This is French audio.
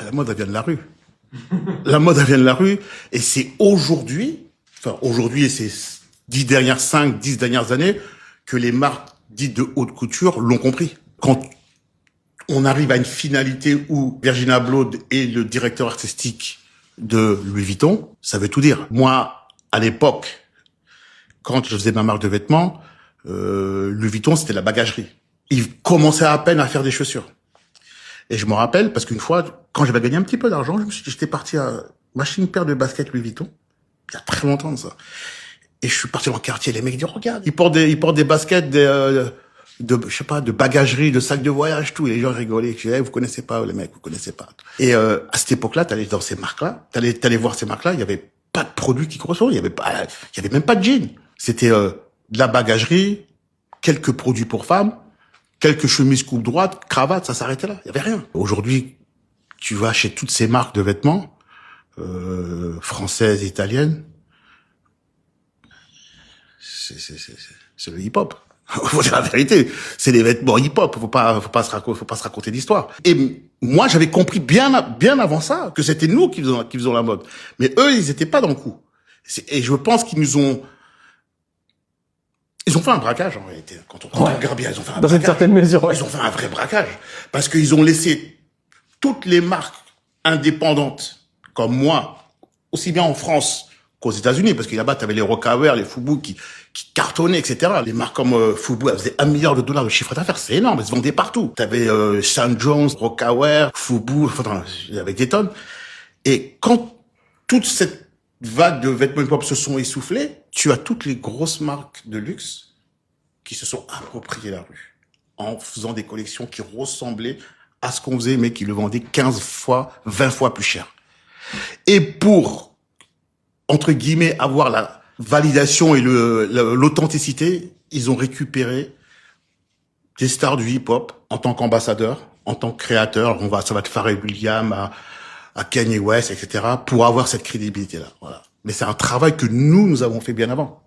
La mode, elle vient de la rue. La mode, elle vient de la rue. Et c'est aujourd'hui, et c'est 10 dernières années, que les marques dites de haute couture l'ont compris. Quand on arrive à une finalité où Virgin Abloh est le directeur artistique de Louis Vuitton, ça veut tout dire. Moi, à l'époque, quand je faisais ma marque de vêtements, Louis Vuitton, c'était la bagagerie. Il commençait à peine à faire des chaussures. Et je me rappelle, parce qu'une fois, quand j'avais gagné un petit peu d'argent, j'étais parti à m'acheter une paire de baskets Louis Vuitton. Il y a très longtemps de ça. Et je suis parti dans le quartier, les mecs disent, regarde, ils portent des baskets, je sais pas, de bagagerie, de sacs de voyage, tout. Et les gens rigolaient. Je disais, vous connaissez pas, les mecs, vous connaissez pas. Et, à cette époque-là, t'allais dans ces marques-là, t'allais voir ces marques-là, il y avait pas de produits qui correspondaient. Il y avait même pas de jeans. C'était, de la bagagerie, quelques produits pour femmes, quelques chemises coupe droite, cravates, ça s'arrêtait là. Il y avait rien. Aujourd'hui, tu vas chez toutes ces marques de vêtements, françaises, italiennes, c'est le hip-hop. Faut dire la vérité. C'est des vêtements hip-hop. Faut pas se raconter d'histoire. Et moi, j'avais compris bien avant ça que c'était nous qui faisons la mode. Mais eux, ils étaient pas dans le coup. Et je pense ils ont fait un braquage, en réalité. Quand on regarde bien, ils ont fait un braquage. Dans une certaine mesure, ouais. Ils ont fait un vrai braquage. Parce qu'ils ont laissé toutes les marques indépendantes, comme moi, aussi bien en France qu'aux États-Unis, parce que là-bas, t'avais les Rocawear, les Fubu qui cartonnaient, etc. Les marques comme Fubu, elles faisaient $1 milliard de chiffre d'affaires. C'est énorme. Elles se vendaient partout. T'avais St. John's, Rocawear, Fubu, avec des tonnes. Et quand toute cette vague de vêtements hip-hop se sont essoufflés, tu as toutes les grosses marques de luxe qui se sont appropriées la rue en faisant des collections qui ressemblaient à ce qu'on faisait, mais qui le vendaient 15 fois, 20 fois plus cher. Et pour, entre guillemets, avoir la validation et l'authenticité, ils ont récupéré des stars du hip-hop en tant qu'ambassadeurs, en tant que créateurs. Ça va de Pharrell Williams à Kanye West, etc., pour avoir cette crédibilité-là. Voilà. Mais c'est un travail que nous avons fait bien avant.